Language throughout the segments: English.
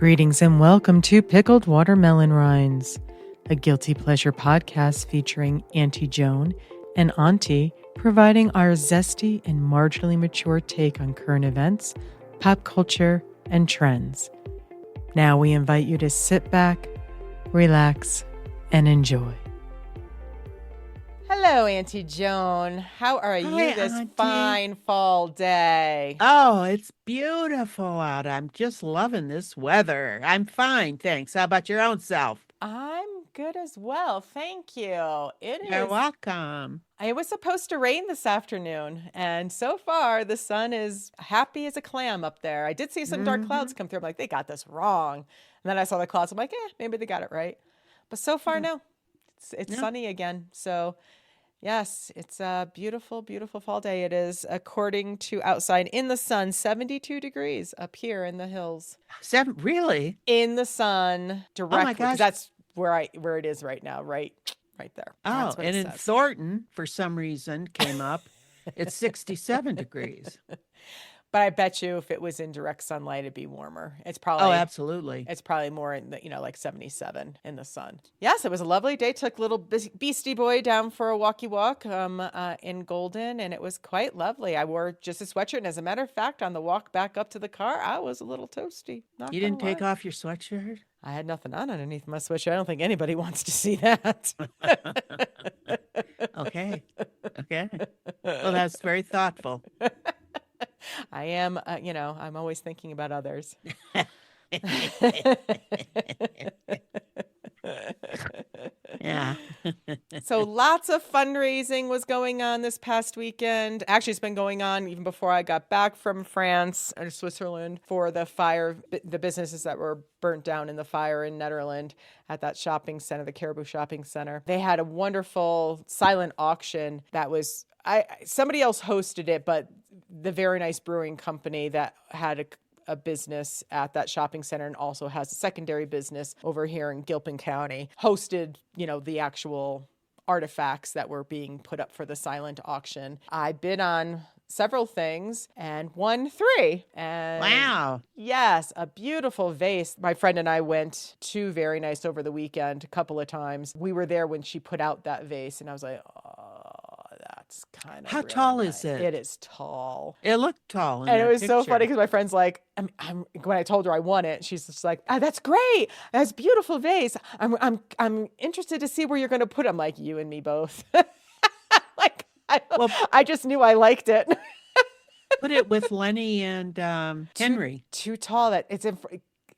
Greetings and welcome to Pickled Watermelon Rinds, a guilty pleasure podcast featuring Auntie Joan and Auntie providing our zesty and marginally mature take on current events, pop culture, and trends. Now we invite you to sit back, relax, and enjoy. Hello, Auntie Joan. How are you this Auntie. fine fall day? Oh, it's beautiful out. I'm just loving this weather. I'm fine, thanks. How about your own self? I'm good as well. Thank you. You're welcome. It was supposed to rain this afternoon, and so far the sun is happy as a clam up there. I did see some dark clouds come through. I'm like, they got this wrong. And then I saw the clouds. I'm like, maybe they got it right. But so far, no. It's sunny again. So yes, it's a beautiful, beautiful fall day. It is, according to outside in the sun, 72 degrees up here in the hills. Really? In the sun, directly. Oh my gosh. That's where it is right now, right there. Oh, and in Thornton, for some reason, came up. It's 67 degrees. But I bet you if it was in direct sunlight, it'd be warmer. It's probably. Oh, absolutely. It's probably more in the, like 77 in the sun. Yes, it was a lovely day. Took little beastie boy down for a walkie walk in Golden, and it was quite lovely. I wore just a sweatshirt, and as a matter of fact, on the walk back up to the car, I was a little toasty. You didn't take off your sweatshirt? I had nothing on underneath my sweatshirt. I don't think anybody wants to see that. Okay. Well, that's very thoughtful. I am, I'm always thinking about others. Yeah. So lots of fundraising was going on this past weekend. Actually, it's been going on even before I got back from France and Switzerland for the fire, the businesses that were burnt down in the fire in Netherlands at that shopping center, the Caribou Shopping Center. They had a wonderful silent auction that was, somebody else hosted it, but the Very Nice Brewing Company that had a business at that shopping center and also has a secondary business over here in Gilpin County hosted, the actual artifacts that were being put up for the silent auction. I bid on several things and won 3. And wow. Yes, a beautiful vase. My friend and I went to Very Nice over the weekend a couple of times. We were there when she put out that vase, and I was like, that's kind of How really tall nice. is it? It is tall. It looked tall. And it was so funny because my friend's like, when I told her I won it, she's just like, that's great. That's a beautiful vase. I'm interested to see where you're going to put it. I'm like, you and me both. I just knew I liked it. Put it with Lenny and Henry. Too tall. That it's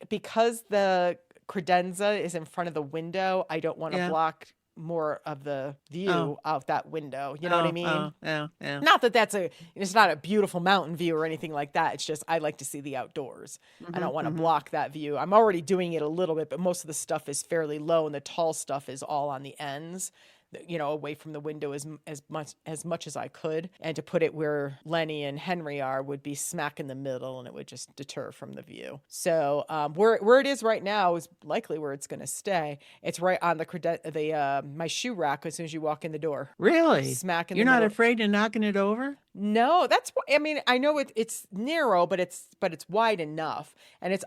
because the credenza is in front of the window. I don't want to block more of the view out that window. You know what I mean? Yeah. Not that it's not a beautiful mountain view or anything like that. It's just I like to see the outdoors. I don't want to block that view. I'm already doing it a little bit, but most of the stuff is fairly low, and the tall stuff is all on the ends, away from the window as much as I could. And to put it where Lenny and Henry are would be smack in the middle, and it would just deter from the view. So where it is right now is likely where it's going to stay. It's right on the my shoe rack as soon as you walk in the door. Really? Smack in You're the middle. not afraid of knocking it over? No, I know it's narrow, but it's wide enough, and it's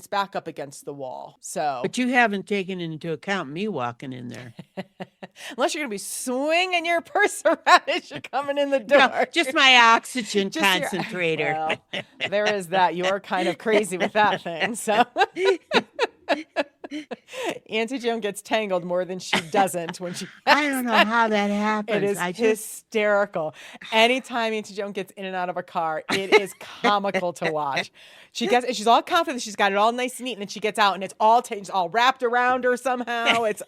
back up against the wall. So, but you haven't taken into account me walking in there. Unless you're gonna be swinging your purse around as you're coming in the door. No, just my oxygen concentrator. Well, there is that. You're kind of crazy with that thing. So. Auntie Joan gets tangled more than she doesn't when she. I don't know how that happens. It is hysterical. Anytime Auntie Joan gets in and out of a car, it is comical to watch. She's all confident. She's got it all nice and neat, and then she gets out, and it's all wrapped around her somehow. It's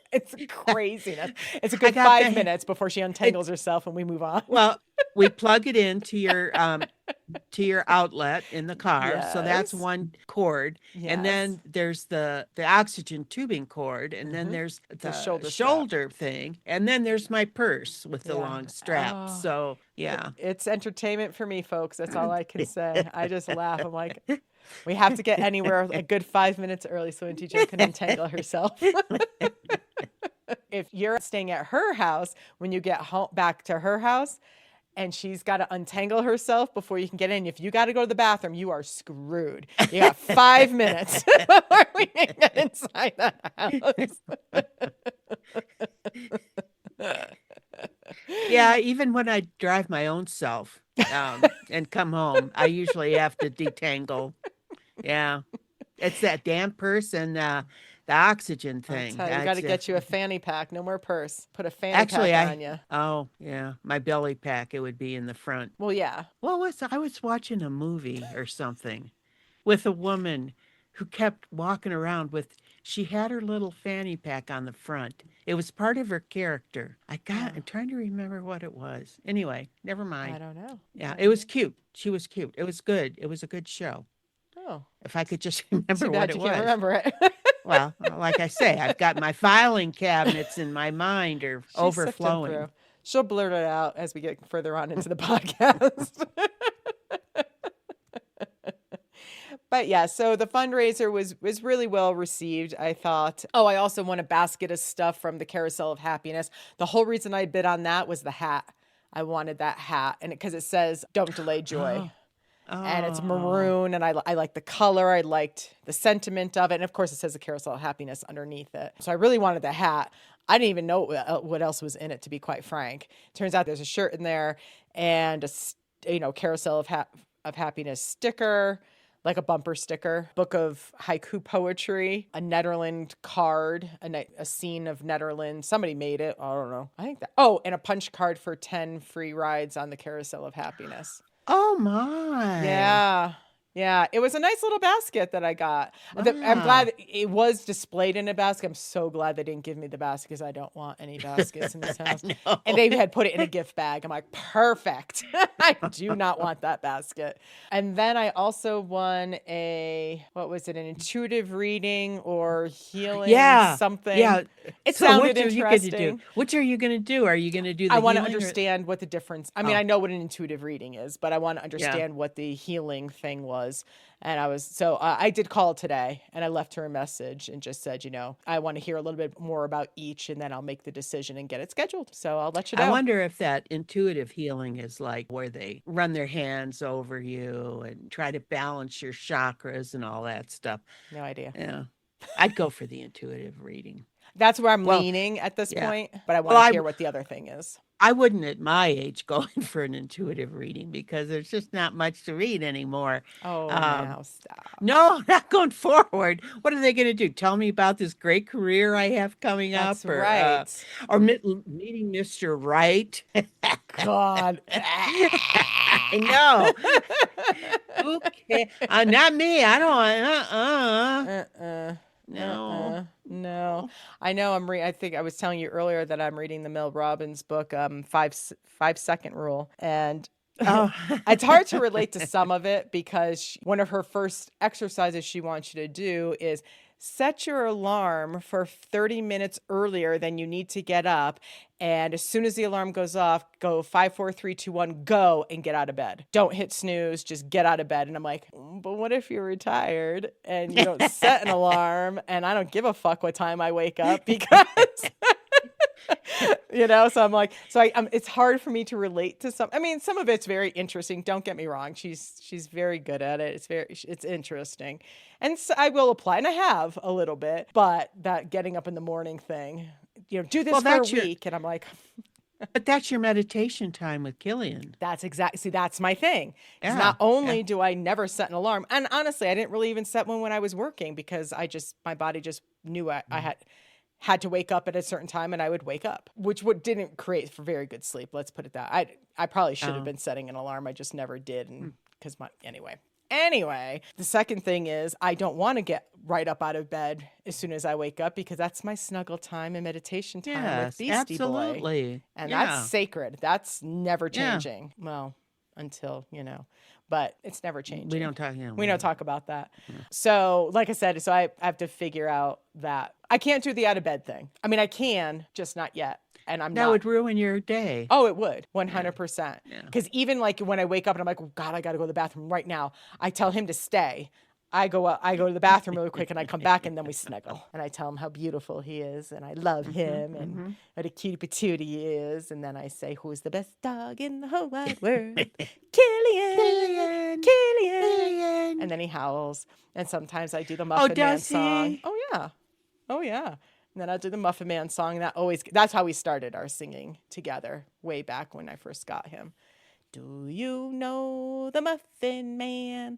craziness. It's a good 5 minutes before she untangles herself, and we move on. Well, we plug it into your outlet in the car. Yes. So that's one cord. Yes. And then there's the oxygen tubing cord. And then there's the shoulder thing. And then there's my purse with the long strap. So, yeah. It's entertainment for me, folks. That's all I can say. I just laugh. I'm like, we have to get anywhere a good 5 minutes early so Auntie Joan can untangle herself. If you're staying at her house, when you get home back to her house, and she's got to untangle herself before you can get in. If you got to go to the bathroom, you are screwed. You got 5 minutes before we can get inside the house. Yeah, even when I drive my own self and come home, I usually have to detangle. Yeah. It's that damn purse and the oxygen thing. You got to get you a fanny pack. No more purse. Put a fanny actually, pack on you. Oh, yeah. My belly pack, it would be in the front. Well, yeah. Well, I was watching a movie or something with a woman who kept walking around with, she had her little fanny pack on the front. It was part of her character. I'm trying to remember what it was. Anyway, never mind. I don't know. Yeah, it was cute. She was cute. It was good. It was a good show. Oh. If I could just remember what it was. Can't remember it. Well, like I say, I've got my filing cabinets in my mind are overflowing. She'll blurt it out as we get further on into the podcast. But yeah, so the fundraiser was really well received, I thought. Oh, I also won a basket of stuff from the Carousel of Happiness. The whole reason I bid on that was the hat. I wanted that hat, and because it says "Don't delay joy." And it's maroon, and I like the color. I liked the sentiment of it. And of course, it says the Carousel of Happiness underneath it. So I really wanted the hat. I didn't even know what else was in it, to be quite frank. Turns out there's a shirt in there and a Carousel of Happiness sticker, like a bumper sticker, book of haiku poetry, a Netherland card, a scene of Netherlands. Somebody made it. I don't know. I think that. Oh, and a punch card for 10 free rides on the Carousel of Happiness. Oh, my. Yeah. Yeah, it was a nice little basket that I got. Wow. I'm glad it was displayed in a basket. I'm so glad they didn't give me the basket because I don't want any baskets in this house. And they had put it in a gift bag. I'm like, perfect. I do not want that basket. And then I also won an intuitive reading or healing something. Yeah. It sounded interesting. Which are you going to do? Are you going to do the I want to understand what the difference. I mean, I know what an intuitive reading is, but I want to understand what the healing thing was. And I did call today, and I left her a message and just said, I want to hear a little bit more about each, and then I'll make the decision and get it scheduled. So I'll let you know. I wonder if that intuitive healing is like where they run their hands over you and try to balance your chakras and all that stuff. No idea. Yeah. I'd go for the intuitive reading. That's where I'm leaning at this point, but I want to hear what the other thing is. I wouldn't at my age going for an intuitive reading because there's just not much to read anymore. Oh, now stop. No, not going forward. What are they going to do? Tell me about this great career I have coming up? Or, right. Or meeting Mr. Right. God. I know. Okay. Not me. I don't. No. I know I think I was telling you earlier that I'm reading the Mel Robbins book, 5-second rule. And it's hard to relate to some of it because one of her first exercises she wants you to do is set your alarm for 30 minutes earlier than you need to get up. And as soon as the alarm goes off, go 5, 4, 3, 2, 1, go and get out of bed. Don't hit snooze, just get out of bed. And I'm like, but what if you're retired and you don't set an alarm and I don't give a fuck what time I wake up because... so I'm like, it's hard for me to relate to some of it's very interesting. Don't get me wrong. She's very good at it. It's interesting. And so I will apply, and I have a little bit, but that getting up in the morning thing, do this for a week. And I'm like, but that's your meditation time with Killian. That's my thing. Yeah, not only do I never set an alarm, and honestly, I didn't really even set one when I was working because my body just knew I had to wake up at a certain time and I would wake up, which didn't create for very good sleep. Let's put it that. I probably should have been setting an alarm. I just never did. And anyway, the second thing is I don't want to get right up out of bed as soon as I wake up because that's my snuggle time and meditation time with Beastie Boy. And that's sacred. That's never changing. Yeah. Well, until, but it's never changing. We don't talk about that. Yeah. So like I said, I have to figure out that I can't do the out of bed thing. I mean, I can, just not yet. And that would ruin your day. Oh, it would. 100%. Because even like when I wake up and I'm like, oh, God, I got to go to the bathroom right now. I tell him to stay. I go to the bathroom really quick and I come back and then we snuggle. And I tell him how beautiful he is and I love him and what a cutie patootie he is. And then I say, who's the best dog in the whole wide world? Killian, Killian. And then he howls. And sometimes I do the Muffin Man does song. he? Oh, yeah. Oh, yeah. And then I'll do the Muffin Man song. That's how we started our singing together way back when I first got him. Do you know the Muffin Man?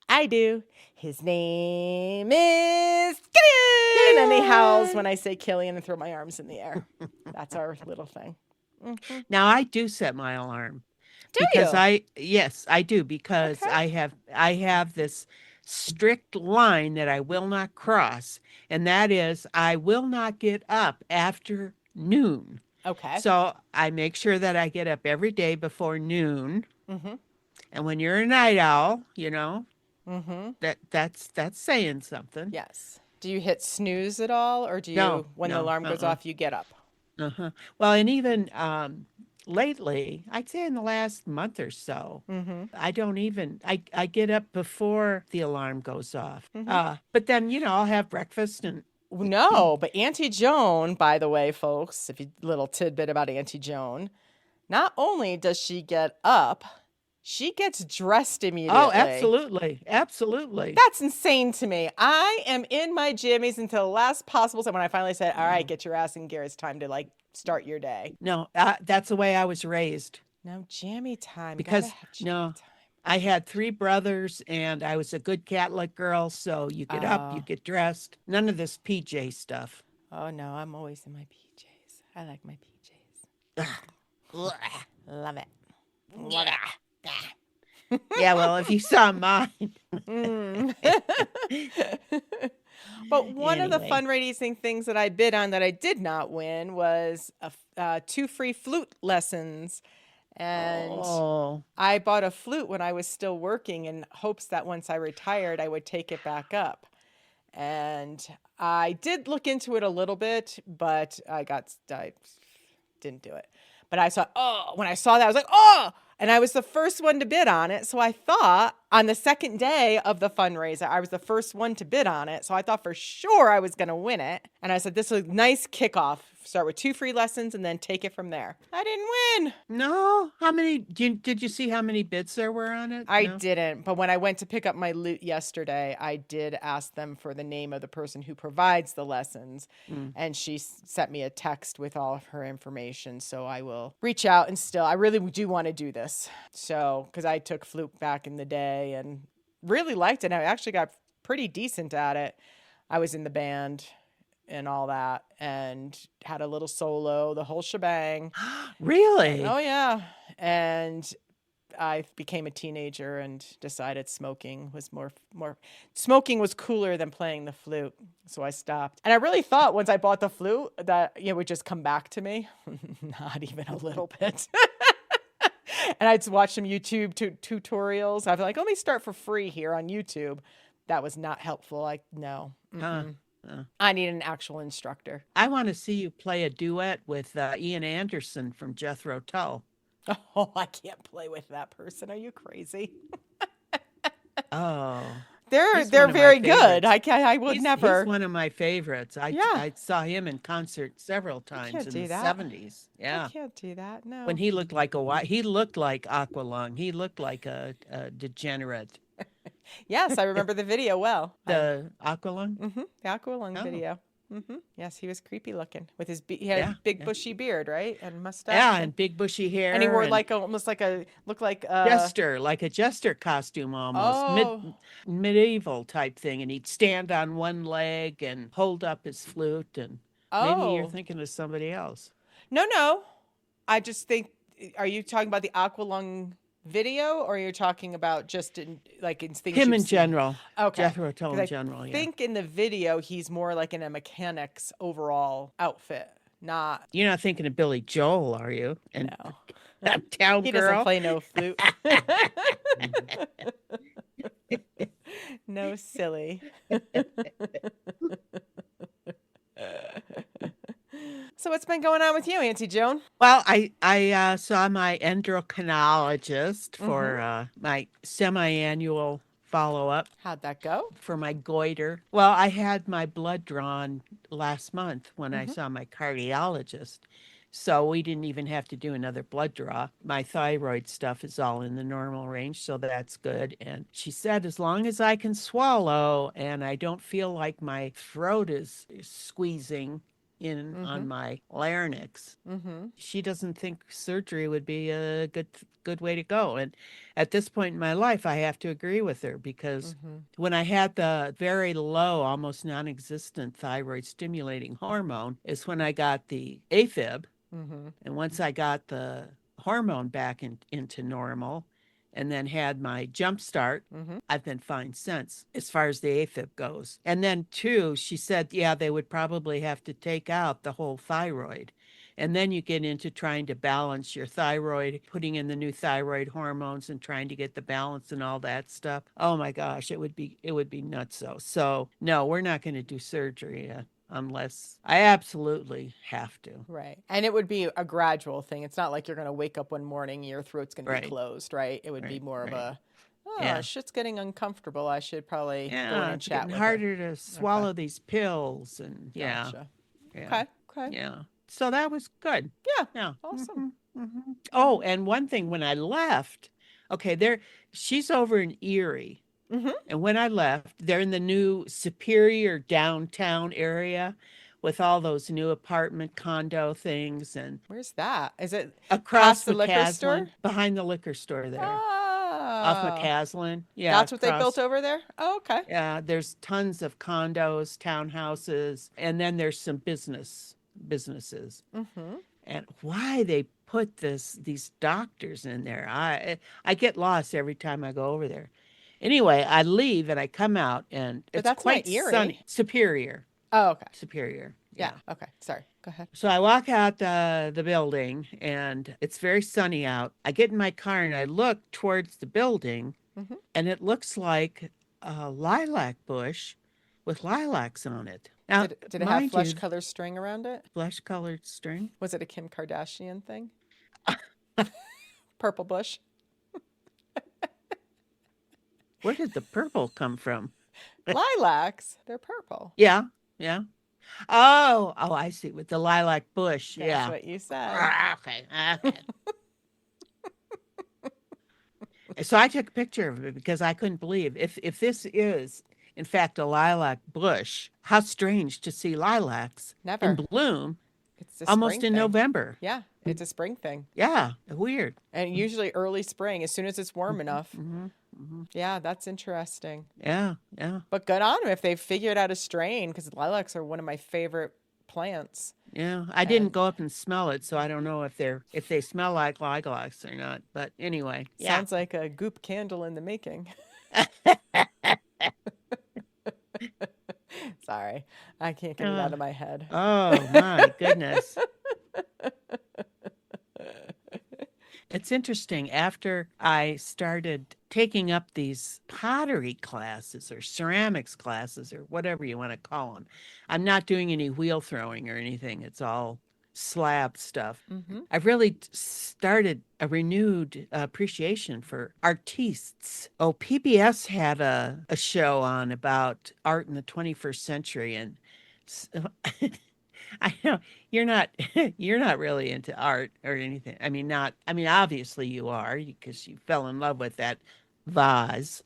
I do. His name is Killian. And he howls when I say Killian and throw my arms in the air. That's our little thing. Now I do set my alarm Do because you? yes, I do because Okay. I have this strict line that I will not cross, and that is I will not get up after noon. Okay. So I make sure that I get up every day before noon. Mm-hmm. And when you're a night owl, Mm-hmm. that's saying something. Yes. Do you hit snooze at all, or do No, you, when the no, alarm goes off, you get up? uh-huh. Well, and even lately, I'd say in the last month or so, Mm-hmm. I don't even I get up before the alarm goes off. Mm-hmm. But then, I'll have breakfast and No, but Auntie Joan, by the way, folks, if you little tidbit about Auntie Joan, not only does she get up, she gets dressed oh, immediately. absolutely. Absolutely. That's insane to me. I am in my jammies until the last possible time when I finally said, all right, get your ass in gear. It's time to like start your day. No, that's the way I was raised No, jammy time. You gotta because have jammy no, time. I had three brothers and I was a good Catholic girl. So you get up, you Oh, get dressed. None of this PJ stuff. oh no, I'm always in my PJs. I like my PJs. Ugh. Love it. Love it. Yeah, well, if you saw mine. Mm. But one of the Anyway. fundraising things that I bid on that I did not win was 2 free flute lessons. And Oh. I bought a flute when I was still working in hopes that once I retired, I would take it back up. And I did look into it a little bit, but I didn't do it. But when I saw that, I was like, oh, and I was the first one to bid on it. So I thought on the second day of the fundraiser, I was the first one to bid on it. So I thought for sure I was going to win it. And I said, this was a nice kickoff. Start with 2 free lessons and then take it from there. I didn't win. No, how many did you see how many bids there were on it? I No. didn't, but when I went to pick up my loot yesterday, I did ask them for the name of the person who provides the lessons, Mm. and she sent me a text with all of her information. So I will reach out and I really do want to do this. So, because I took flute back in the day and really liked it. I actually got pretty decent at it. I was in the band and all that and had a little solo, the whole shebang. Really? Oh, yeah. And I became a teenager and decided smoking was cooler than playing the flute. So I stopped. And I really thought once I bought the flute that it would just come back to me. Not even a little bit. And I'd watch some YouTube tutorials. I'd be like, let me start for free here on YouTube. That was not helpful. No. Huh. I need an actual instructor. I want to see you play a duet with Ian Anderson from Jethro Tull. Oh, I can't play with that person. Are you crazy? Oh. They're He's one of my very good. favorites. I would He's never. one of my favorites. Yeah. I saw him in concert several times can't in do the that. 70s. I Yeah. can't do that. No. When he looked like he looked like Aqualung. He looked like a degenerate. Yes, I remember the video well. The Aqualung? The Aqualung Oh. video. Yes, he was creepy looking with he had Yeah, a big yeah. bushy beard, right, and mustache. Yeah, and big bushy hair. And he wore almost like looked like jester, like a jester costume almost, oh medieval type thing. And he'd stand on one leg and hold up his flute. And maybe you're oh thinking of somebody else. no. I just think. Are you talking about the Aqualung video, or you're talking about just in things Him you've in seen? general. Okay. Jethro Tull 'Cause in I general, yeah. think in the video he's more like in a mechanic's overall outfit, not You're not thinking of Billy Joel, are you? And no. Town He doesn't Girl. play no flute. No silly. So what's been going on with you, Auntie Joan? Well, I saw my endocrinologist for my semi-annual follow up How'd that go? for my goiter. Well, I had my blood drawn last month when I Mm-hmm. saw my cardiologist. So we didn't even have to do another blood draw. My thyroid stuff is all in the normal range, so that's good. And she said, as long as I can swallow and I don't feel like my throat is squeezing in Mm-hmm. on my larynx, Mm-hmm. she doesn't think surgery would be a good way to go. And at this point in my life, I have to agree with her because Mm-hmm. when I had the very low, almost non-existent thyroid stimulating hormone is when I got the AFib. Mm-hmm. And once I got the hormone back into normal and then had my jump start, Mm-hmm. I've been fine since as far as the AFib goes. And then, too, she said, yeah, they would probably have to take out the whole thyroid. And then you get into trying to balance your thyroid, putting in the new thyroid hormones and trying to get the balance and all that stuff. Oh my gosh, it would be nuts. So no, we're not going to do surgery unless I absolutely have to. Right. And it would be a gradual thing. It's not like you're going to wake up one morning, your throat's going to be Right, closed, right? It would be right, more of right. a, oh, Yeah. shit's getting uncomfortable. I should probably go in Yeah, and it's chat getting with her. harder to Okay. swallow these pills and yeah, Gotcha. yeah, Okay. Okay. yeah. So that was good. Yeah. Yeah. Awesome. Oh, and one thing when I left, okay, she's over in Erie. Mm-hmm. And when I left, they're in the new Superior downtown area with all those new apartment condo things and Where's that? Is it across past the liquor store? McCaslin, behind the liquor store there. Off Oh, McCaslin. Yeah, that's what they built across. over there? Oh, okay. Yeah, there's tons of condos, townhouses, and then there's some businesses. Mm-hmm. And why they put these doctors in there, I get lost every time I go over there. Anyway, I leave and I come out and But it's that's not quite Erie. sunny. Superior, Oh, okay. Superior. Yeah. Yeah. Okay. Sorry. Go ahead. So I walk out the building and it's very sunny out. I get in my car and I look towards the building Mm-hmm. and it looks like a lilac bush with lilacs on it. Now, Did it have mind flesh you, color string around it? flesh colored string. Was it a Kim Kardashian thing? Purple bush? Where did the purple come from? Lilacs. They're purple. Yeah, yeah. Oh, I see. With the lilac bush. That's Yeah. what you said. Ah, okay, okay. So I took a picture of it because I couldn't believe if this is in fact a lilac bush, how strange to see lilacs in Never. bloom It's a almost spring in thing. November. Yeah, it's a spring thing. Yeah, weird. And usually early spring, as soon as it's warm enough. Hmm. Yeah, that's interesting. Yeah, yeah, But good on them if they figured out a strain, because lilacs are one of my favorite plants. yeah. I didn't And go up and smell it, so I don't know if they smell like lilacs or not. But anyway, yeah. sounds like a goop candle in the making. Sorry, I can't get it out Uh, of my head. oh my goodness. It's interesting. After I started taking up these pottery classes or ceramics classes or whatever you want to call them, I'm not doing any wheel throwing or anything. It's all slab stuff. Mm-hmm. I've really started a renewed appreciation for artistes. Oh, PBS had a show on about art in the 21st century. And I know you're not you're not really into art or anything. I mean, not. I mean, obviously you are because you fell in love with that vase.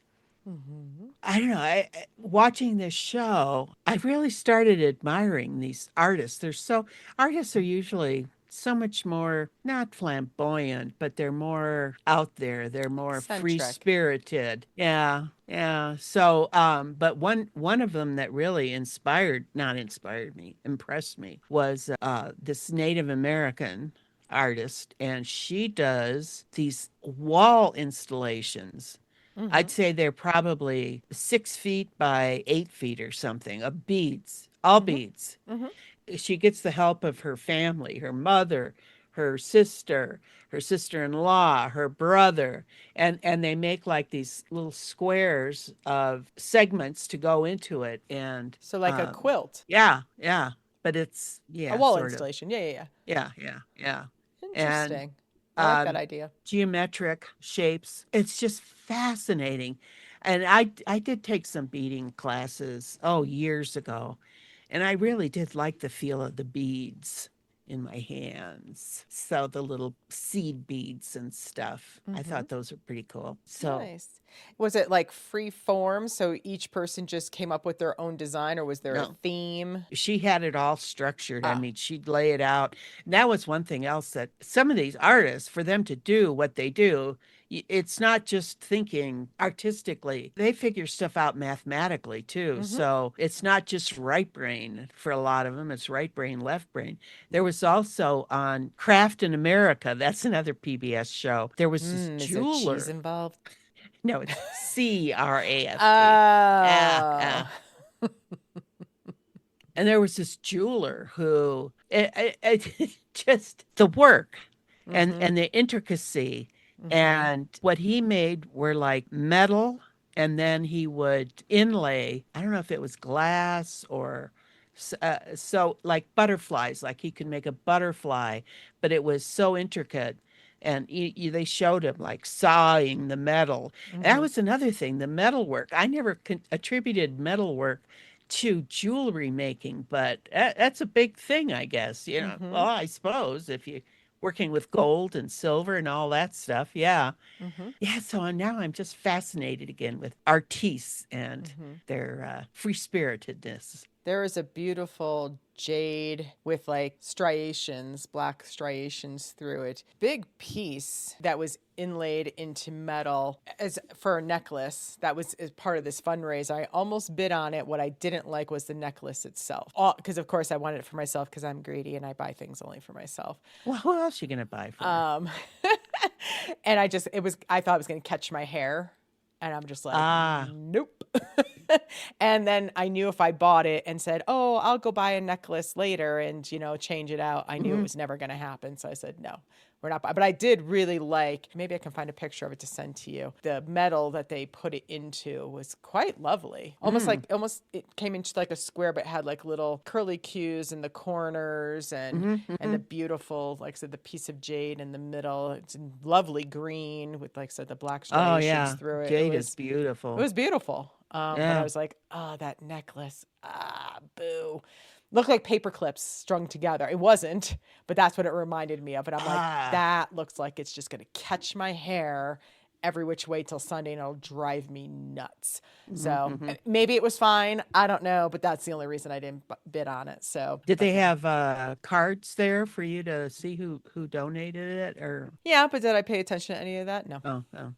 Mm-hmm. I don't know. Watching this show, I really started admiring these artists. Artists are usually so much more not flamboyant, but they're more out there. They're more free Eccentric. spirited. Yeah, yeah. So, but one of them that really not inspired me, impressed me was this Native American artist, and she does these wall installations. Mm-hmm. I'd say they're probably 6 feet by 8 feet or something of beads, all Mm-hmm. beads. Mm-hmm. She gets the help of her family, her mother, her sister-in-law, her brother, and they make like these little squares of segments to go into it. And So like a quilt, yeah, yeah, but it's a yeah, wall sort of. installation. Yeah, yeah, yeah. Yeah, yeah, yeah. And Interesting. I like that um, idea. geometric shapes. It's just fascinating. And I did take some beading classes, oh, years ago. And I really did like the feel of the beads in my hands. So the little seed beads and stuff. I Mm-hmm. thought those were pretty cool. So Nice. Was it like free form? So each person just came up with their own design, or was there a no, theme? she had it all structured. I Ah, mean, she'd lay it out. And that was one thing else that some of these artists, for them to do what they do, it's not just thinking artistically. They figure stuff out mathematically too. mm-hmm. So it's not just right brain for a lot of them, it's right brain, left brain. There was also on Craft in America, that's another PBS show. There was this Is there cheese jeweler. involved? No, it's CRAFT. Ah, Oh. ah. And there was this jeweler who just the work Mm-hmm. and the intricacy Mm-hmm. and what he made were like metal, and then he would inlay, I don't know if it was glass or so like butterflies, like he could make a butterfly, but it was so intricate. And they showed him like sawing the metal. And that Mm-hmm. was another thing, the metal work. I never attributed metal work to jewelry making, but that's a big thing, I guess. You know, Mm-hmm. well, I suppose if you working with gold and silver and all that stuff, yeah, Mm-hmm. yeah. So now I'm just fascinated again with artistes and Mm-hmm. their free spiritedness. There is a beautiful jade with like striations, black striations through it. Big piece that was inlaid into metal as for a necklace that was as part of this fundraiser. I almost bid on it. What I didn't like was the necklace itself. Because of course I wanted it for myself because I'm greedy and I buy things only for myself. Well, who else you gonna buy for? Um, and I thought it was going to catch my hair. And I'm just like, Ah, nope. And then I knew if I bought it and said, oh, I'll go buy a necklace later and, change it out, I knew it mhm. was never going to happen. So I said, no, we're not. But I did really like, maybe I can find a picture of it to send to you. The metal that they put it into was quite lovely. Almost it came into like a square, but had like little curly cues in the corners Mhm, and the mhm. beautiful, like I said, the piece of jade in the middle. It's in lovely green with, like I said, the black Oh striations yeah, through it. jade is It beautiful. was beautiful. But I Yeah. was like, oh, that necklace. Ah, boo. Looked like paper clips strung together. It wasn't, but that's what it reminded me of. And I'm like, Ah. that looks like it's just going to catch my hair every which way till Sunday and it'll drive me nuts. Mhm, So mhm. maybe it was fine. I don't know, but that's the only reason I didn't bid on it. So, Did but they yeah. have cards there for you to see who donated it or Yeah, but did I pay attention to any of that? No. oh oh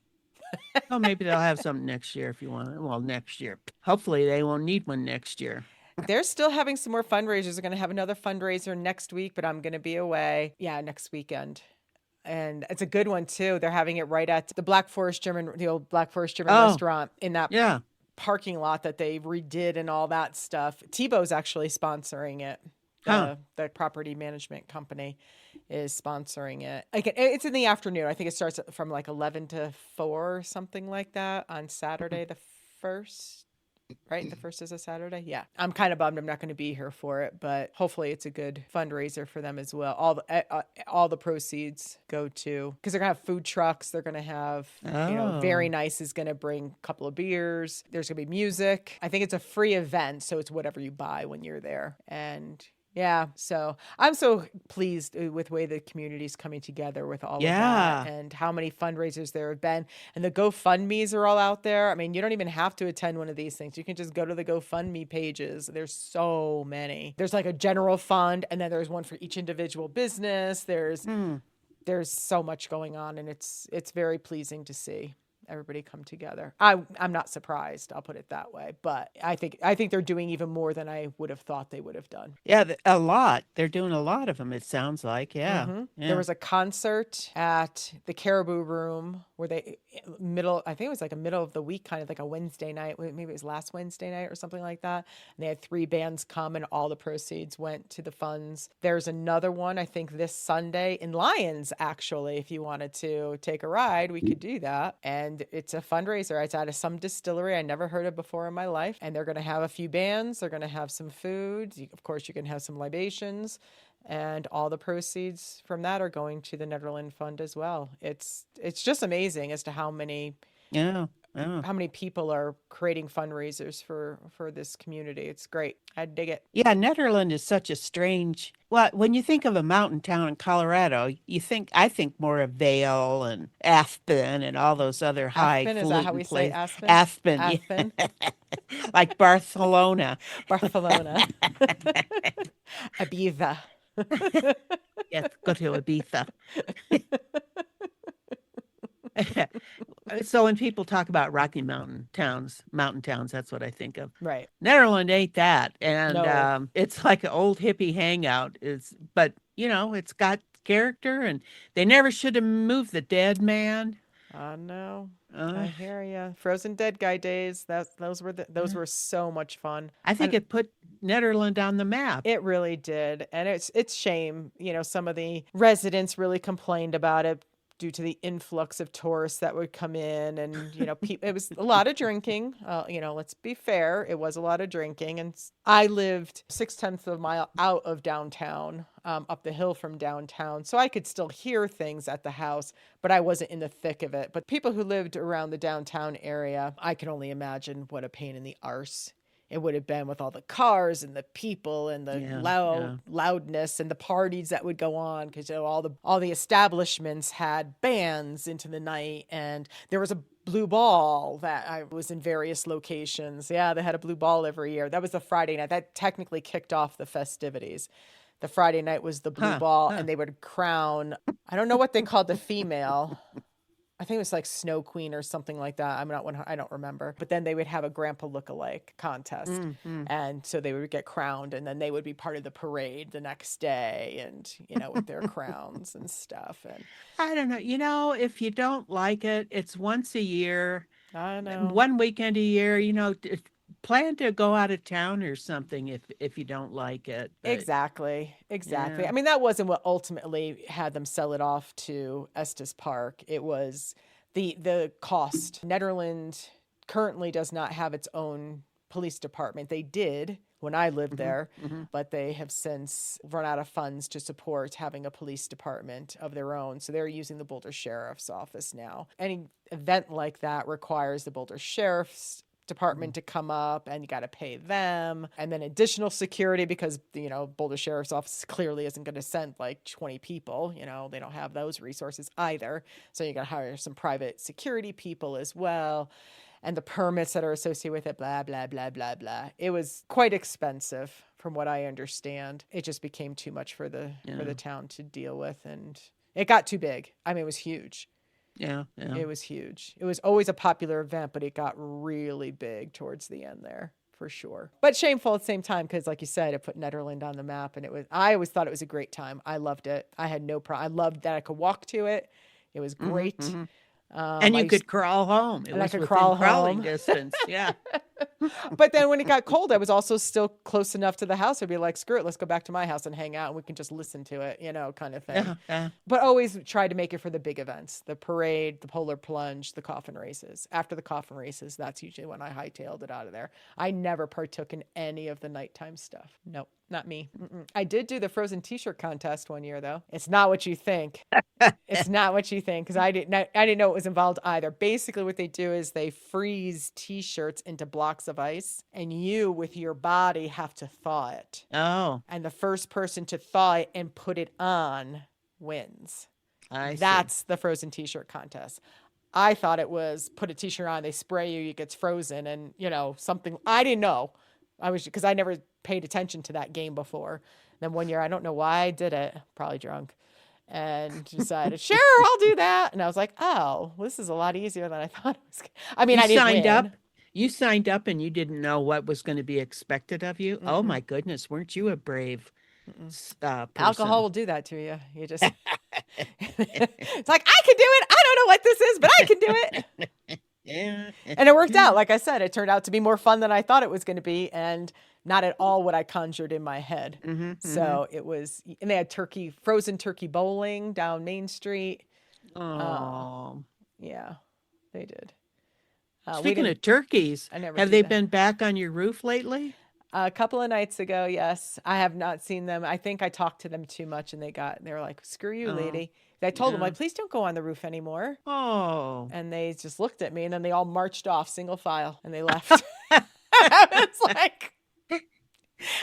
oh maybe they'll have something next year if you want it. Well, next year. Hopefully they won't need one next year. They're still having some more fundraisers. They're going to have another fundraiser next week, but I'm going to be away. Yeah, next weekend. And it's a good one too. They're having it right at the old Black Forest German Oh, restaurant in that yeah. parking lot that they redid and all that stuff. Tebow's actually sponsoring it. Huh. The property management company is sponsoring it. Like it's in the afternoon. I think it starts from like 11 to 4 or something like that on Saturday the 1st. Right? The 1st is a Saturday. Yeah. I'm kind of bummed I'm not going to be here for it, but hopefully it's a good fundraiser for them as well. All the proceeds go to because they're going to have food trucks. They're going to have, Very Oh. Nice is going to bring a couple of beers. There's going to be music. I think it's a free event, so it's whatever you buy when you're there. And yeah, so I'm so pleased with the way the community's coming together with all of that Yeah. and how many fundraisers there have been. And the GoFundMe's are all out there. I mean, you don't even have to attend one of these things. You can just go to the GoFundMe pages. There's so many. There's like a general fund, and then there's one for each individual business. Hmm. There's so much going on, and it's very pleasing to see everybody come together. I'm not surprised, I'll put it that way, but I think they're doing even more than I would have thought they would have done. Yeah, a lot. They're doing a lot of them, it sounds like. Yeah. There Yeah. was a concert at the Caribou Room where I think it was like a middle of the week, kind of like a Wednesday night. Maybe it was last Wednesday night or something like that. And they had 3 bands come and all the proceeds went to the funds. There's another one, I think this Sunday in Lyons, actually. If you wanted to take a ride, we could do that. And it's a fundraiser. It's out of some distillery I never heard of before in my life. And they're going to have a few bands. They're going to have some food. Of course, you can have some libations and all the proceeds from that are going to the Netherland Fund as well. It's just amazing as to how many Yeah. Oh. how many people are creating fundraisers for this community. It's great. I dig it. Yeah, Netherland is such a strange. Well, when you think of a mountain town in Colorado, I think more of Vail and Aspen and all those other Aspen, is that how we highfalutin say places. Aspen? Aspen, yeah, Aspen, like Barcelona. Barcelona, Ibiza. Yes, go to Ibiza. So when people talk about Rocky mountain towns, that's what I think of. Right. Netherland ain't that, and No. it's like an old hippie hangout. But it's got character, and they never should have moved the dead man. I know. Uh, I hear ya. Frozen Dead Guy days. Those yeah. were so much fun. I think And it put Netherland on the map. it really did. And it's shame, some of the residents really complained about it due to the influx of tourists that would come in, and it was a lot of drinking. Let's be fair, it was a lot of drinking. And I lived 6/10 of a mile out of downtown, up the hill from downtown, so I could still hear things at the house, but I wasn't in the thick of it. But people who lived around the downtown area, I can only imagine what a pain in the arse it would have been with all the cars and the people and the Yeah, yeah. loudness and the parties that would go on, because all the establishments had bands into the night, and there was a blue ball that I was in various locations. Yeah, they had a blue ball every year. That was the Friday night. That technically kicked off the festivities. The Friday night was the blue Huh, ball, huh. and they would crown, I don't know what they called the female. I think it was like Snow Queen or something like that. I don't remember. But then they would have a grandpa lookalike contest. Mm-hmm. And so they would get crowned, and then they would be part of the parade the next day, and, with their crowns and stuff. And I don't know. If you don't like it, it's once a year, I know. one weekend a year. Plan to go out of town or something if you don't like it. But Exactly. Exactly. yeah. I mean, that wasn't what ultimately had them sell it off to Estes Park. It was the cost. Netherlands currently does not have its own police department. They did when I lived Hmm. there, Hmm. but they have since run out of funds to support having a police department of their own. So they're using the Boulder Sheriff's Office now. Any event like that requires the Boulder Sheriff's Department to come up, and you got to pay them, and then additional security, because Boulder Sheriff's Office clearly isn't going to send like 20 people. They don't have those resources either, so you got to hire some private security people as well, and the permits that are associated with it, blah blah blah blah blah. It was quite expensive from what I understand. It just became too much for the Yeah. town to deal with, and it got too big. I mean, it was huge. Yeah. Yeah. It was huge. It was always a popular event, but it got really big towards the end there, for sure. But shameful at the same time, because like you said, it put Netherland on the map, and I always thought it was a great time. I loved it. I had no problem. I loved that I could walk to it. It was Hmm. great. Hmm. And I you used, could crawl home. It and I was could within crawl crawling home. distance. Yeah. But then when it got cold, I was also still close enough to the house. I'd be like, screw it, let's go back to my house and hang out, and we can just listen to it, kind of thing. Yeah. Yeah. But always try to make it for the big events, the parade, the polar plunge, the coffin races. After the coffin races, that's usually when I hightailed it out of there. I never partook in any of the nighttime stuff. Nope, not me. Mm-mm. I did do the frozen t-shirt contest one year, though. It's not what you think. It's not what you think, because I didn't know it was involved either. Basically, what they do is they freeze t-shirts into blocks of ice, and you, with your body, have to thaw it. Oh, And the first person to thaw it and put it on wins. I see. That's the frozen t-shirt contest. I thought it was put a t-shirt on, they spray you, it gets frozen, and something. I didn't know. Because I never paid attention to that game before. Then one year, I don't know why I did it, probably drunk, and decided, sure, I'll do that. And I was like, oh, well, this is a lot easier than I thought it was. I mean, You I didn't signed up. win. You signed up and you didn't know what was going to be expected of you. Oh Mm-mm, my goodness, weren't you a brave mm-mm. Alcohol person? will do that to you. You just, it's like, I can do it. I don't know what this is, but I can do it. Yeah. And it worked out. Like I said, it turned out to be more fun than I thought it was going to be, and not at all what I conjured in my head. Hmm. Hmm. So it was, and they had frozen turkey bowling down Main Street. Uh, Oh. yeah, they did. We Speaking didn't, of turkeys, I never have do they that. been back on your roof lately? A couple of nights ago, yes. I have not seen them. I think I talked to them too much and they were like, screw you, Oh, lady. I told them, yeah. like, please don't go on the roof anymore. Oh. And they just looked at me and then they all marched off single file and they left. It's like,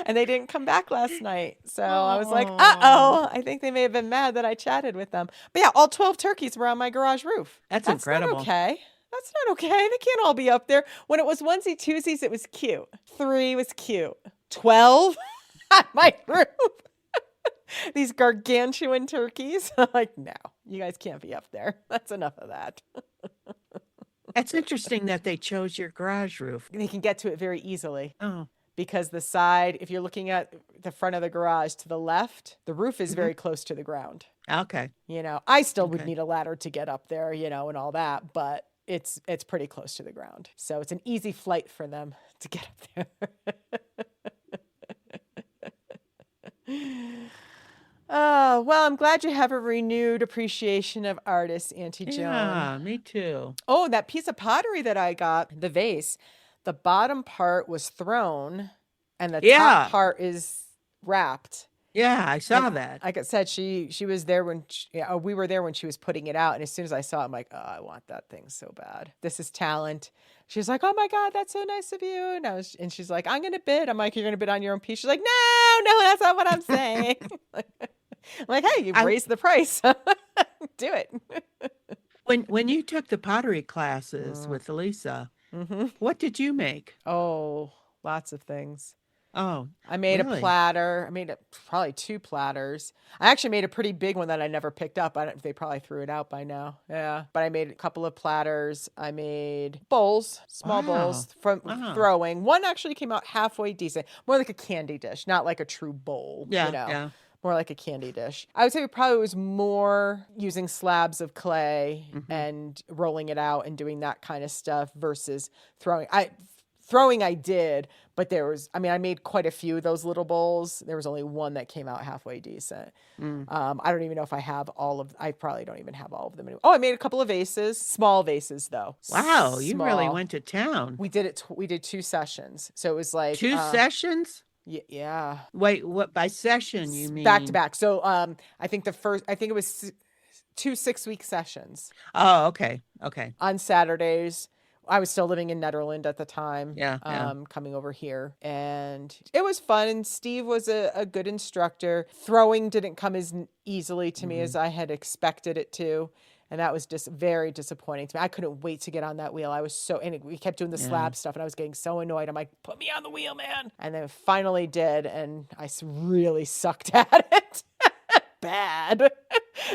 and they didn't come back last night. So I was like, Oh. uh-oh, I think they may have been mad that I chatted with them. But yeah, all 12 turkeys were on my garage roof. That's That's not incredible. okay. That's not okay. They can't all be up there. When it was onesie twosies, it was cute. 3 was cute. 12 on my roof. These gargantuan turkeys. I'm like, no, you guys can't be up there. That's enough of that. That's interesting that they chose your garage roof. They can get to it very easily. Oh. Because the side, if you're looking at the front of the garage to the left, the roof is very close to the ground. Okay. I still would Okay. need a ladder to get up there, and all that, but it's pretty close to the ground. So it's an easy flight for them to get up there. Oh, well, I'm glad you have a renewed appreciation of artists, Auntie Joan. Yeah, me too. Oh, that piece of pottery that I got, the vase, the bottom part was thrown and the top part is wrapped. Yeah, I saw that. Like I said, she was there when we were there when she was putting it out. And as soon as I saw it, I'm like, oh, I want that thing so bad. This is talent. She's like, oh my God, that's so nice of you. And she's like, I'm going to bid. I'm like, you're going to bid on your own piece. She's like, no, that's not what I'm saying. I'm like, hey, you've raised the price. Do it. When you took the pottery classes with Elisa, what did you make? Oh, lots of things. Oh, I made really? a platter. I made probably 2 platters. I actually made a pretty big one that I never picked up. They probably threw it out by now. Yeah. But I made a couple of platters. I made bowls, small bowls from throwing. One actually came out halfway decent. More like a candy dish, not like a true bowl. Yeah. More like a candy dish. I would say it probably was more using slabs of clay and rolling it out and doing that kind of stuff versus throwing. Throwing I did, but I made quite a few of those little bowls. There was only one that came out halfway decent. I don't even know if I probably don't even have all of them anymore. Oh, I made a couple of vases, small vases though. Wow, you really went to town. We did 2 sessions. So it was like 2 sessions? Yeah. Wait, what by session you mean? Back to back. So I think it was 2 6-week sessions. Oh, okay. On Saturdays. I was still living in Netherlands at the time. Yeah. Coming over here. And it was fun. And Steve was a good instructor. Throwing didn't come as easily to me as I had expected it to. And that was just very disappointing to me. I couldn't wait to get on that wheel. And we kept doing the slab stuff and I was getting so annoyed. I'm like, put me on the wheel, man. And then finally did. And I really sucked at it. Bad.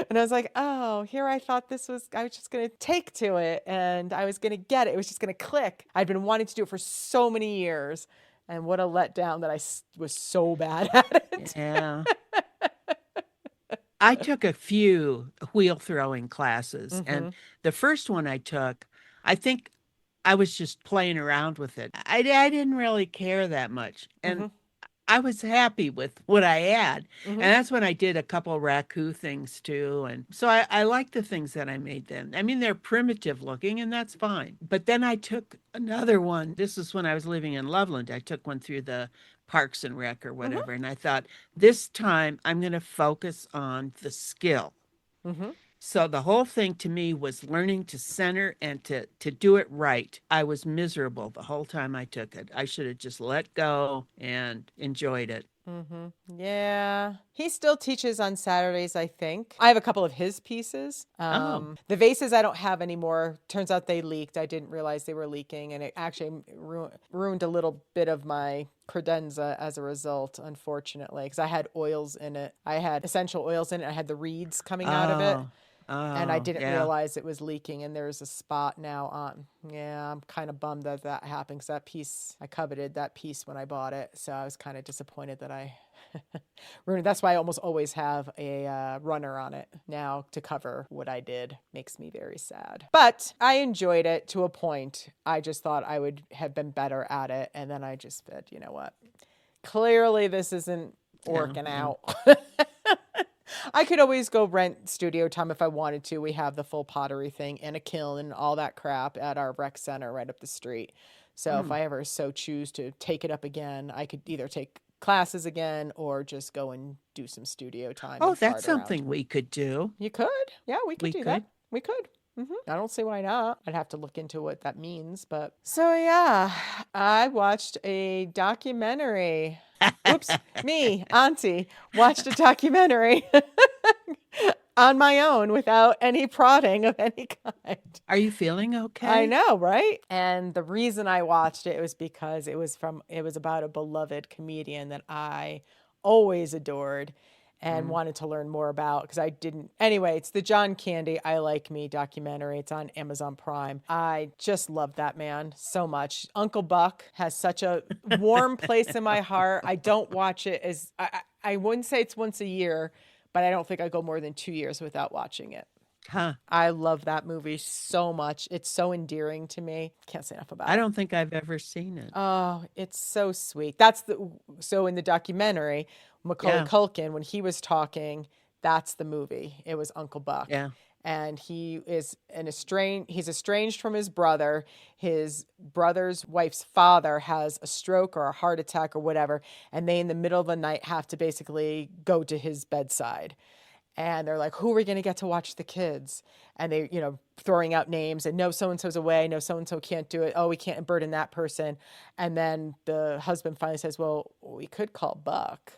And I was like, oh, here I thought I was just going to take to it and I was going to get it. It was just going to click. I'd been wanting to do it for so many years. And what a letdown that I was so bad at it. Yeah. I took a few wheel throwing classes, and the first one I took, I think I was just playing around with it. I didn't really care that much, and I was happy with what I had. And that's when I did a couple of raku things too. And so I like the things that I made then. I mean, they're primitive looking and that's fine. But then I took another one. This is when I was living in Loveland. I took one through the Parks and Rec or whatever. And I thought, this time I'm going to focus on the skill. So the whole thing to me was learning to center and to do it right. I was miserable the whole time I took it. I should have just let go and enjoyed it. Yeah. He still teaches on Saturdays, I think. I have a couple of his pieces. The vases I don't have anymore. Turns out they leaked. I didn't realize they were leaking, and it actually ruined a little bit of my credenza as a result, unfortunately, because I had oils in it. I had essential oils in it. I had the reeds coming out of it. And I didn't realize it was leaking, and there's a spot now on. Yeah, I'm kind of bummed that happened because that piece, I coveted that piece when I bought it. So I was kind of disappointed that I ruined it. That's why I almost always have a runner on it now to cover what I did. Makes me very sad. But I enjoyed it to a point. I just thought I would have been better at it. And then I just said, you know what? Clearly this isn't working out. I could always go rent studio time if I wanted to. We have the full pottery thing and a kiln and all that crap at our rec center right up the street. So if I ever so choose to take it up again, I could either take classes again or just go and do some studio time Oh, and that's fart around. something we could do. You could. Yeah, we could We do that. could. We could. I don't see why not. I'd have to look into what that means, but so yeah, I watched a documentary. Oops, me, Auntie, watched a documentary on my own without any prodding of any kind. Are you feeling I okay? know, right? And the reason I watched it was because it was about a beloved comedian that I always adored and wanted to learn more about because I didn't. Anyway, it's the John Candy I Like Me documentary. It's on Amazon Prime. I just love that man so much. Uncle Buck has such a warm place in my heart. I don't watch it as I wouldn't say it's once a year, but I don't think I go more than 2 years without watching it. Huh. I love that movie so much. It's so endearing to me. Can't say enough about I it. don't think I've ever seen it. Oh, it's so sweet. So in the documentary, Macaulay Yeah. Culkin, when he was talking, that's the movie. It was Uncle Buck. Yeah. And he's estranged from his brother. His brother's wife's father has a stroke or a heart attack or whatever, and they in the middle of the night have to basically go to his bedside. And they're like, who are we going to get to watch the kids? And they, throwing out names and no, so-and-so's away. No, so-and-so can't do it. Oh, we can't burden that person. And then the husband finally says, well, we could call Buck.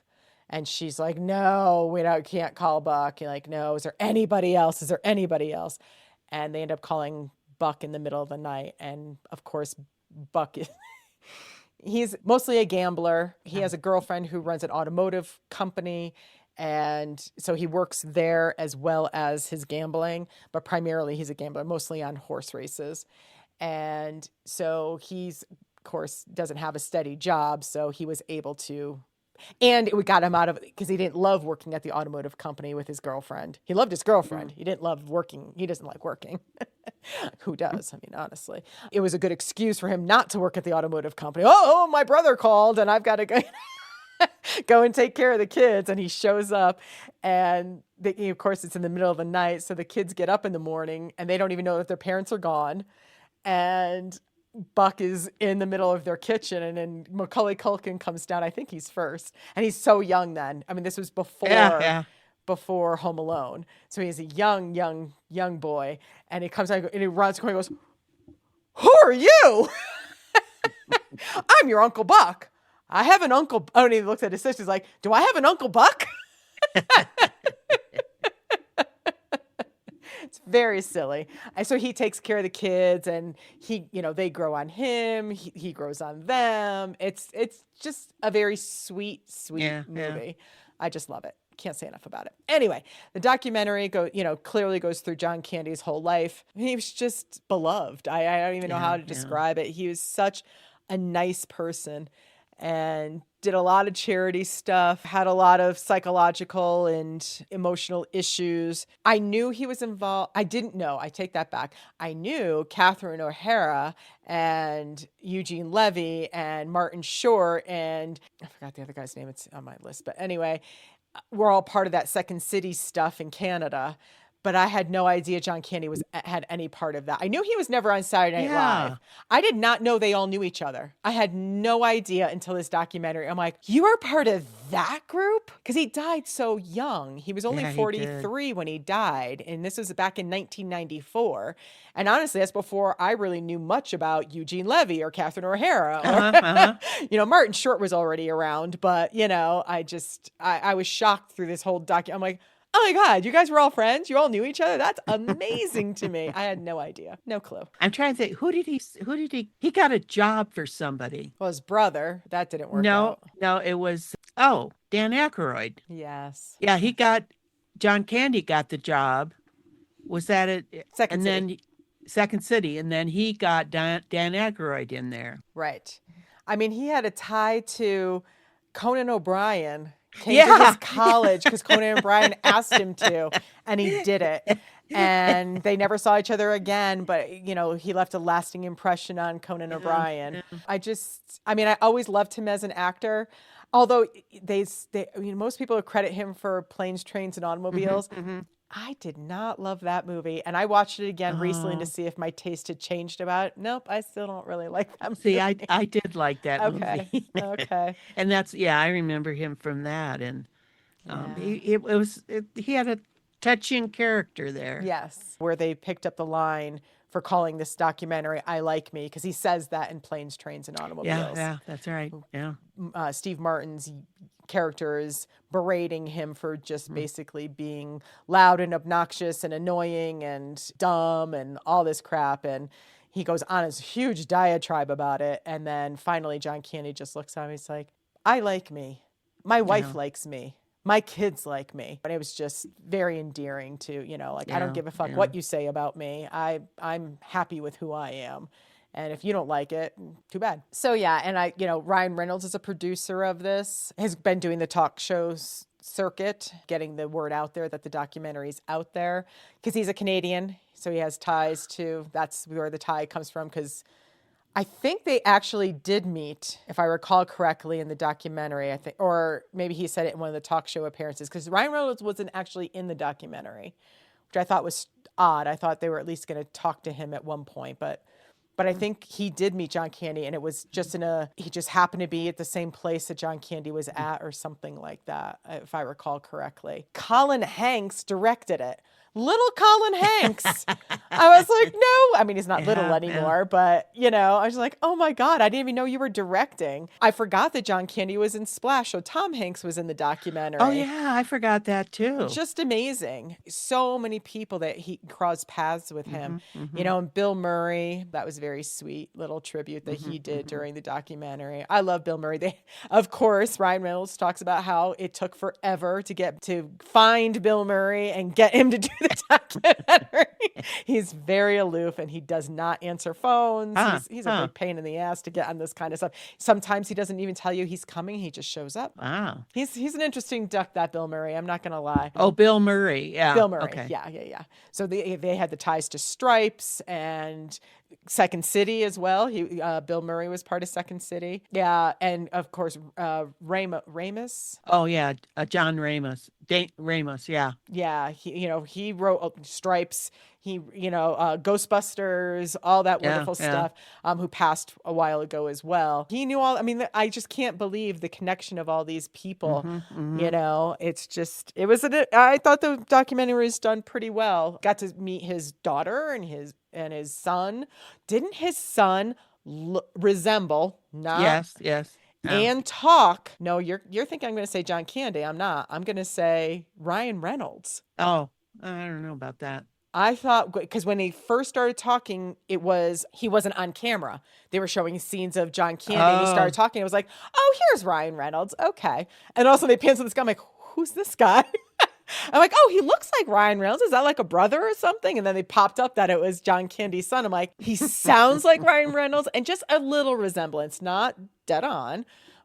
And she's like, no, can't call Buck. You're like, no, is there anybody else? Is there anybody else? And they end up calling Buck in the middle of the night. And of course, Buck is, he's mostly a gambler. He has a girlfriend who runs an automotive company. And so he works there as well as his gambling, but primarily he's a gambler, mostly on horse races. And so he's, of course, doesn't have a steady job. So he was able to, and it got him out of it because he didn't love working at the automotive company with his girlfriend. He loved his girlfriend. He didn't love working. He doesn't like working. Who does? I mean, honestly, it was a good excuse for him not to work at the automotive company. Oh, my brother called and I've got to go. Go and take care of the kids. And he shows up and of course it's in the middle of the night. So the kids get up in the morning and they don't even know that their parents are gone. And Buck is in the middle of their kitchen and then Macaulay Culkin comes down. I think he's first and he's so young then. I mean, this was before Home Alone. So he's a young boy and he comes out and he runs and he goes, who are you? I'm your Uncle Buck. I have an uncle. Oh, and he looks at his sister. He's like, do I have an Uncle Buck? It's very silly. And so he takes care of the kids and they grow on him. He grows on them. It's just a very sweet movie. Yeah. I just love it. Can't say enough about it. Anyway, the documentary clearly goes through John Candy's whole life. He was just beloved. I don't even know how to describe it. He was such a nice person. And did a lot of charity stuff, had a lot of psychological and emotional issues. I knew he was involved. I didn't know. I take that back. I knew Catherine O'Hara and Eugene Levy and Martin Short and I forgot the other guy's name. It's on my list. But anyway, we're all part of that Second City stuff in Canada. But I had no idea John Candy had any part of that. I knew he was never on Saturday Night Live. I did not know they all knew each other. I had no idea until this documentary. I'm like, you are part of that group? Because he died so young. He was only 43 when he died. And this was back in 1994. And honestly, that's before I really knew much about Eugene Levy or Catherine O'Hara. Or, Martin Short was already around. But, I was shocked through this whole I'm like, oh my God, you guys were all friends? You all knew each other? That's amazing to me. I had no idea. No clue. I'm trying to think, who did he got a job for somebody. Well, his brother, that didn't work out. No, it was, Dan Aykroyd. Yes. Yeah, John Candy got the job. Was that it? Second City. Second City. And then he got Dan Aykroyd in there. Right. I mean, he had a tie to Conan O'Brien. Came to his college because Conan O'Brien asked him to, and he did it. And they never saw each other again, but he left a lasting impression on Conan O'Brien. I always loved him as an actor. Although most people credit him for Planes, Trains, and Automobiles. I did not love that movie. And I watched it again recently to Oh, see if my taste had changed about it. Nope, I still don't really like that see, movie. I did like that movie. Okay. Okay. And that's, yeah, I remember him from that. And Yeah. he had a touching character there. Yes. Where they picked up the line for calling this documentary I Like Me, because he says that in Planes, Trains, and Yeah, Automobiles. yeah, that's right. Yeah. Steve Martin's character is berating him for just Mm. basically being loud and obnoxious and annoying and dumb and all this crap. And he goes on his huge diatribe about it. And then finally, John Candy just looks at him. He's like, I like me. My wife Yeah, likes me. My kids like me. And it was just very endearing to, like, I don't yeah, give a fuck yeah. what you say about me. I'm happy with who I am. And if you don't like it, too bad. So yeah, and Ryan Reynolds is a producer of this, has been doing the talk shows circuit, getting the word out there that the documentary's out there, because he's a Canadian, so he has ties to, that's where the tie comes from, because I think they actually did meet, if I recall correctly, in the documentary, I think, or maybe he said it in one of the talk show appearances, because Ryan Reynolds wasn't actually in the documentary, which I thought was odd. I thought they were at least going to talk to him at one point, but I think he did meet John Candy, and it was just he just happened to be at the same place that John Candy was at or something like that, if I recall correctly. Colin Hanks directed it. Little Colin Hanks. I was like, no. I mean, he's not little Yeah, yeah. anymore, but, I was like, oh my God, I didn't even know you were directing. I forgot that John Candy was in Splash, so Tom Hanks was in the Oh, documentary. yeah, I forgot that too. Just amazing. So many people that he crossed paths with him, Hmm, hmm, and Bill Murray, that was a very sweet little tribute that hmm, he did hmm. during the documentary. I love Bill Murray. Of course, Ryan Reynolds talks about how it took forever to find Bill Murray and get him to do the documentary. He's very aloof and he does not answer phones. Huh, He's a huh. big pain in the ass to get on this kind of stuff. Sometimes he doesn't even tell you he's coming. He just shows up. Wow. He's an interesting duck, that Bill Murray. I'm not gonna lie. Oh, Bill Murray. Yeah. Bill Murray, Okay. yeah, yeah, yeah. So they had the ties to Stripes and Second City as well. Bill Murray was part of Second City, yeah, and of course Ramus, Oh, yeah. John Ramos. Ramos. Yeah. yeah, he wrote Stripes. He Ghostbusters, all that Yeah. wonderful Yeah. stuff. Who passed a while ago as well. He knew all. I mean, I just can't believe the connection of all these people. Hmm, hmm. It's just I thought the documentary was done pretty well. Got to meet his daughter and his son. Didn't his son resemble not Yes. Yes. Yeah. and talk? No, you're thinking I'm going to say John Candy. I'm not. I'm going to say Ryan Reynolds. Oh, I don't know about that. I thought, because when they first started talking, he wasn't on camera. They were showing scenes of John Candy, and he started Oh, talking. It was like, oh, here's Ryan Reynolds. Okay. And also they pans to this guy. I'm like, who's this guy? I'm like, oh, he looks like Ryan Reynolds. Is that like a brother or something? And then they popped up that it was John Candy's son. I'm like, he sounds like Ryan Reynolds, and just a little resemblance, not dead on,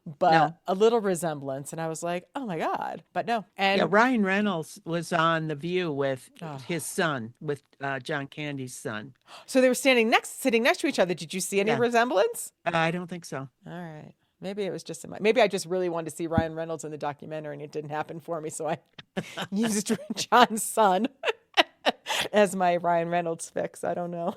no. but a little resemblance. And I was like, oh my God. But no. Yeah. And Ryan Reynolds was on The View with oh, his son, with John Candy's son. so they were sitting next to each other. Did you see any Yeah. resemblance? I don't think so. All right. Maybe it was just maybe I just really wanted to see Ryan Reynolds in the documentary and it didn't happen for me. So I used John's son as my Ryan Reynolds fix. I don't know.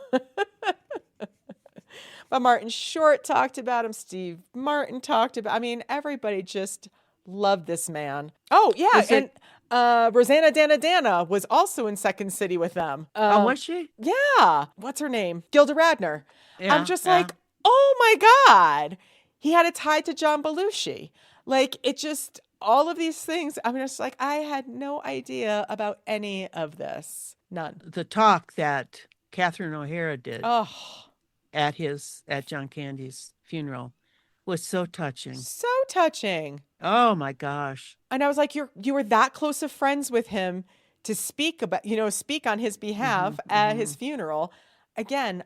But Martin Short talked about him. Steve Martin talked about, I mean, everybody just loved this man. Oh, yeah. Is And it? Rosanna Dana was also in Second City with them. Oh, was she? Yeah. What's her name? Gilda Radner. I'm Yeah. just Yeah. like, oh my God. He had it tied to John Belushi. Like, it just, all of these things, I'm just like, I had no idea about any of this. None. The talk that Catherine O'Hara did Oh, at John Candy's funeral was so touching. so touching. Oh my gosh. And I was like, you were that close of friends with him to speak about, speak on his Hmm, behalf at hmm. his funeral. Again,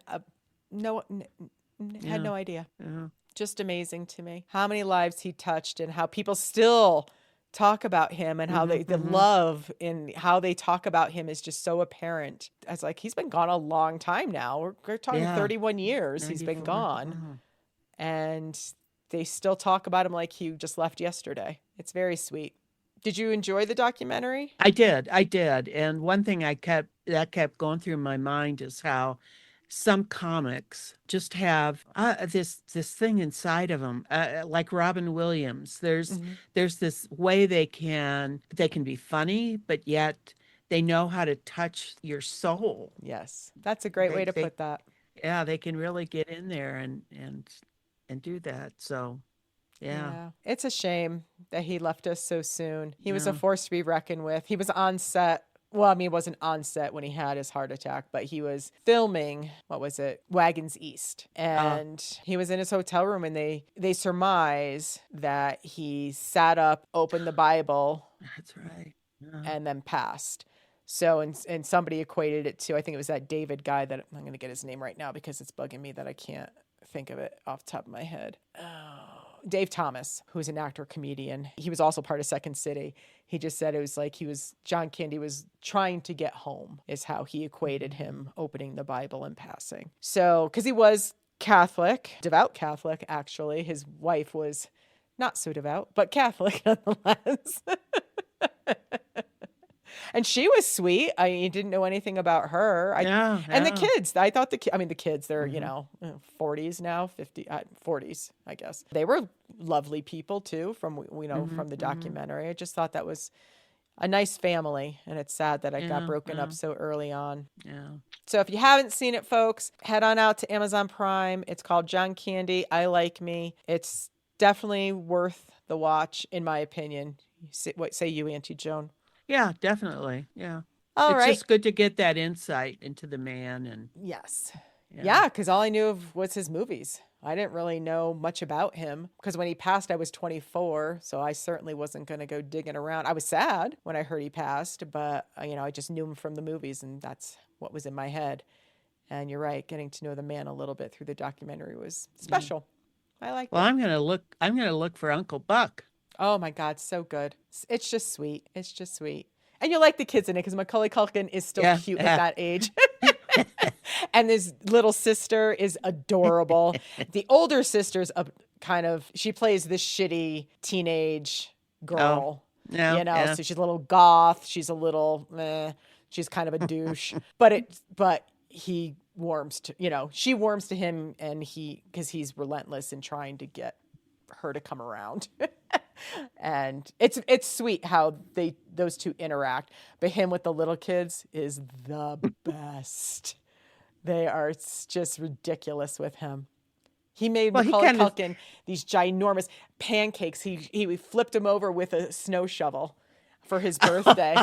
no, had Yeah. no idea. Yeah. Just amazing to me how many lives he touched and how people still talk about him and how Hmm, the hmm. love in how they talk about him is just so apparent. I was like, he's been gone a long time now. We're talking Yeah. 31 years he's been 94. gone, Wow. and they still talk about him like he just left yesterday. It's very sweet. Did you enjoy the documentary? I did. I did. And one thing that kept going through my mind is how some comics just have this thing inside of them, like Robin Williams. Hmm. There's this way they can be funny, but yet they know how to touch your soul. Yes, that's a great way to They put that. Yeah, they can really get in there and do that. So yeah, Yeah, it's a shame that he left us so soon. He was a yeah. force to be reckoned with. He was on set. Well, I mean, he wasn't on set when he had his heart attack, but he was filming, what was it? Wagons East. Uh, And he was in his hotel room and they surmise that he sat up, opened the Bible, that's right. Yeah. and then passed. So, and somebody equated it to, I think it was that David guy that I'm going to get his name right now because it's bugging me that I can't think of it off the top of my head. Oh, Dave Thomas, who's an actor comedian. He was also part of Second City. He just said it was like John Candy was trying to get home, is how he equated him opening the Bible and passing. So, because he was Catholic, devout Catholic, actually. His wife was not so devout, but Catholic nonetheless. And she was sweet. I didn't know anything about her. Yeah, And the yeah. kids, I thought the kids, they're, Hmm. 40s now, 50, 40s, I guess. They were lovely people too Hmm. from the Hmm. documentary. I just thought that was a nice family. And it's sad that it got Yeah, broken yeah, up so early on. yeah. So if you haven't seen it, folks, head on out to Amazon Prime. It's called John Candy, I Like Me. It's definitely worth the watch, in my opinion. What say you, Auntie Joan? Yeah, definitely. Yeah. All It's right. just good to get that insight into the man and Yes. yeah. Yeah, because all I knew of was his movies. I didn't really know much about him because when he passed, I was 24. So I certainly wasn't going to go digging around. I was sad when I heard he passed, but I just knew him from the movies and that's what was in my head. And you're right, getting to know the man a little bit through the documentary was Yeah. special. I liked Well, it. I'm gonna look for Uncle Buck. Oh my God, so good. It's just sweet. It's just sweet. And you like the kids in it because Macaulay Culkin is still Yeah. cute at Yeah. that age. And his little sister is adorable. The older sister's she plays this shitty teenage Oh. girl, Yeah. Yeah. so she's a little goth. She's a little, she's kind of a douche, but he warms to, she warms to him and because he's relentless in trying to get her to come around. And it's sweet how those two interact, but him with the little kids is the best. They are just ridiculous with him. He made Well, he Macaulay kind of. Culkin these ginormous pancakes. He flipped him over with a snow shovel for his birthday.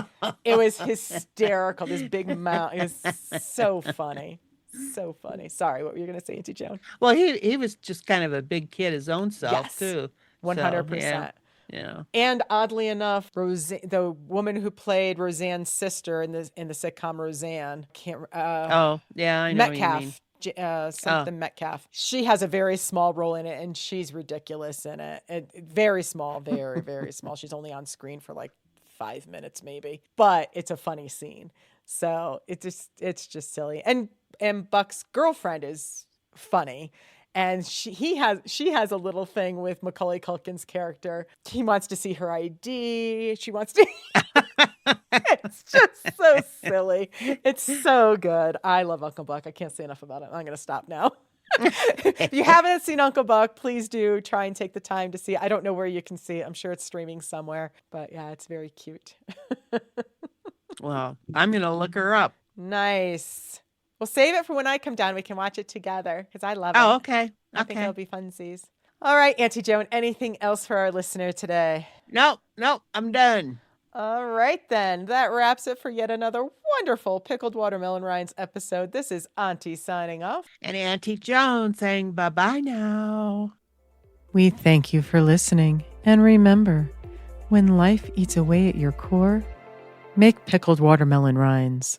It was hysterical. This big mountain. It was so funny. So funny. Sorry, what were you going to say, Auntie Joan? Well, he was just kind of a big kid his own self Yes, too. So yeah. 100%. Yeah. And oddly enough, the woman who played Roseanne's sister in the sitcom Roseanne, can't Oh, yeah. I know what you mean. Metcalf, Oh. something Metcalf. She has a very small role in it, and she's ridiculous in it. Very small, very very small. She's only on screen for like 5 minutes maybe, but it's a funny scene. So it's just silly. And Buck's girlfriend is funny. And she has a little thing with Macaulay Culkin's character. He wants to see her ID. She wants to. It's just so silly. It's so good. I love Uncle Buck. I can't say enough about it. I'm going to stop now. If you haven't seen Uncle Buck, please do try and take the time to see it. I don't know where you can see it. I'm sure it's streaming somewhere. But yeah, it's very cute. Well, I'm gonna look her up. Nice. We'll save it for when I come down. We can watch it together because I love Oh, it. okay. I think it'll Okay. be funsies. All right, Auntie Joan, anything else for our listener today? Nope. Nope. I'm done. All right, then. That wraps it for yet another wonderful Pickled Watermelon Rinds episode. This is Auntie signing off. And Auntie Joan saying bye bye now. We thank you for listening. And remember, when life eats away at your core, make pickled watermelon rinds.